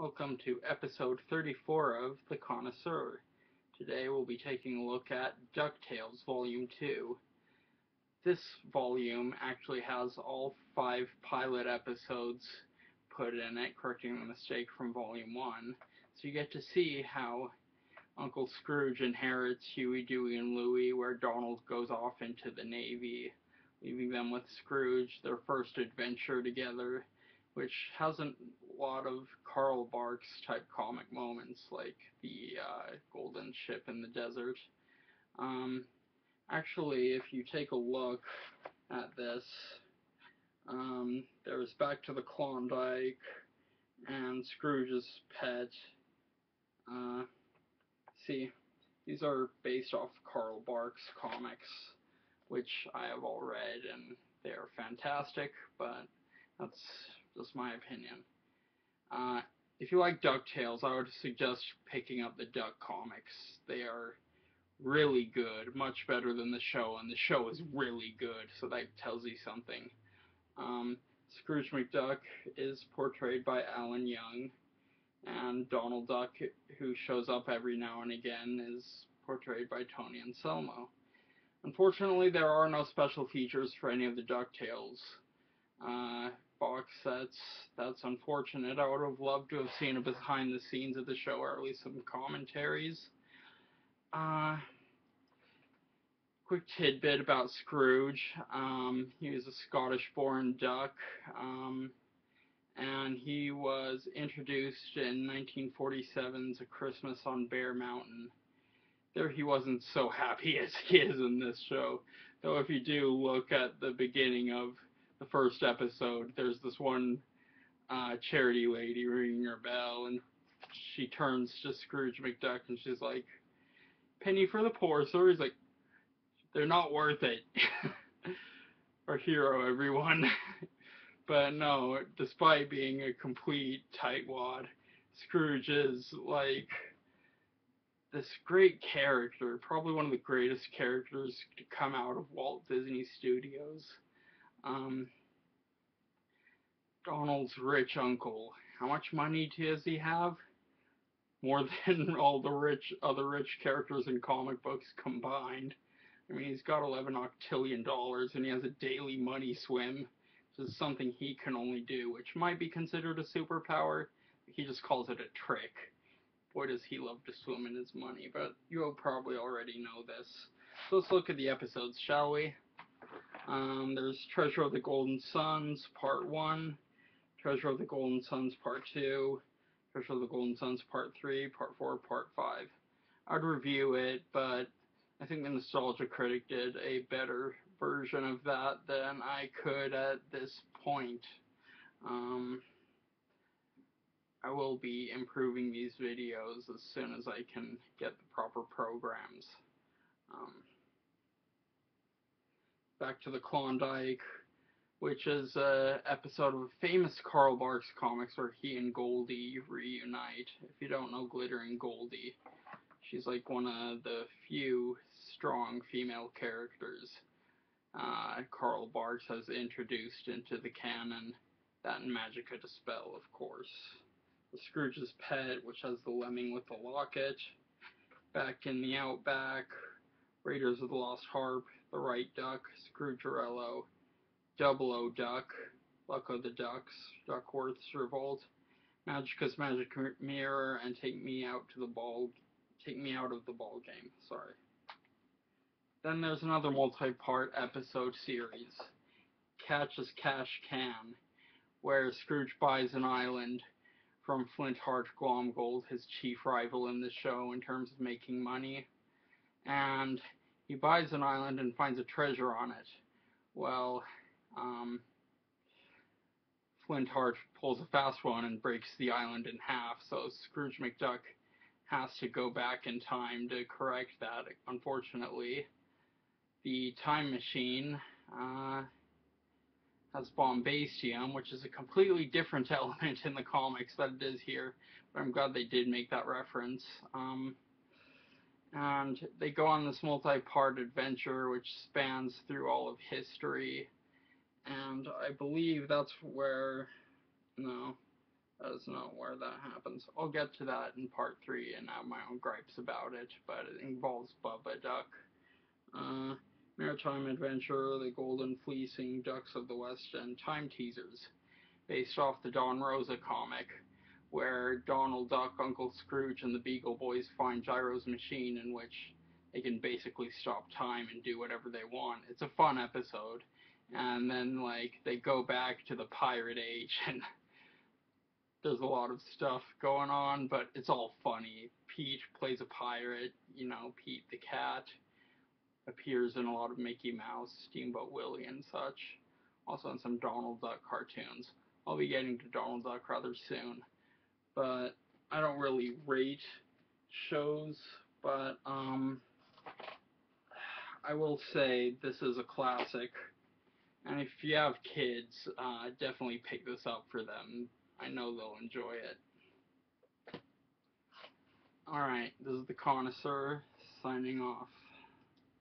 Welcome to episode 34 of The Connoisseur. Today we'll be taking a look at Ducktales Volume 2. This volume actually has all 5 pilot episodes put in it, correcting the mistake from Volume 1. So you get to see how Uncle Scrooge inherits Huey, Dewey, and Louie, where Donald goes off into the Navy, leaving them with Scrooge, their first adventure together, which has a lot of Karl Barks type comic moments, like the golden ship in the desert. Actually, if you take a look at this, there's Back to the Klondike and Scrooge's Pet. See, these are based off Karl Barks comics, which I have all read, and they are fantastic, but that's just my opinion. If you like DuckTales, I would suggest picking up the Duck comics. They are really good, much better than the show, and the show is really good, so that tells you something. Scrooge McDuck is portrayed by Alan Young, and Donald Duck, who shows up every now and again, is portrayed by Tony Anselmo. Unfortunately, there are no special features for any of the DuckTales box sets. That's unfortunate. I would have loved to have seen a behind the scenes of the show, or at least some commentaries. Quick tidbit about Scrooge. He was a Scottish-born duck, and he was introduced in 1947's A Christmas on Bear Mountain. There he wasn't so happy as he is in this show. Though if you do look at the beginning of the first episode, there's this one charity lady ringing her bell, and she turns to Scrooge McDuck and she's like, "Penny for the poor, sir." He's like, "They're not worth it." Our hero, everyone. But no, despite being a complete tightwad, Scrooge is like this great character, probably one of the greatest characters to come out of Walt Disney Studios. Donald's rich uncle. How much money does he have? More than all the other rich characters in comic books combined. I mean, he's got $11 octillion, and he has a daily money swim, which is something he can only do, which might be considered a superpower. He just calls it a trick. Boy, does he love to swim in his money, but you'll probably already know this. So let's look at the episodes, shall we? There's Treasure of the Golden Suns, Part 1, Treasure of the Golden Suns, Part 2, Treasure of the Golden Suns, Part 3, Part 4, Part 5. I'd review it, but I think the Nostalgia Critic did a better version of that than I could at this point. I will be improving these videos as soon as I can get the proper programs. Back to the Klondike, which is an episode of a famous Karl Barks comics where he and Goldie reunite. If you don't know Glittering Goldie, she's like one of the few strong female characters Karl Barks has introduced into the canon. That and Magica De Spell, of course. The Scrooge's Pet, which has the lemming with the locket. Back in the Outback, Raiders of the Lost Harp, The Right Duck, Scroogerello, Double O Duck, Luck of the Ducks, Duckworth's Revolt, Magica's Magic Mirror, and Take Me Out of the Ball Game. Sorry. Then there's another multi-part episode series, Catch as Cash Can, where Scrooge buys an island from Flintheart Glomgold, his chief rival in the show in terms of making money. And he buys an island and finds a treasure on it. Well, Flintheart pulls a fast one and breaks the island in half, so Scrooge McDuck has to go back in time to correct that. Unfortunately, the time machine has Bombastium, which is a completely different element in the comics than it is here, but I'm glad they did make that reference. And they go on this multi-part adventure which spans through all of history, and I believe that's where, no, doesn't know where that happens. I'll get to that in part 3 and have my own gripes about it, but it involves Bubba Duck. Uh, Maritime Adventure, The Golden Fleecing, Ducks of the West, and Time Teasers, based off the Don Rosa comic, where Donald Duck, Uncle Scrooge, and the Beagle Boys find Gyro's machine in which they can basically stop time and do whatever they want. It's a fun episode. And then, like, they go back to the pirate age, and there's a lot of stuff going on, but it's all funny. Pete plays a pirate, Pete the cat appears in a lot of Mickey Mouse, Steamboat Willie, and such. Also in some Donald Duck cartoons. I'll be getting to Donald Duck rather soon. But I don't really rate shows, but I will say this is a classic. And if you have kids, definitely pick this up for them. I know they'll enjoy it. Alright, this is the Connoisseur signing off.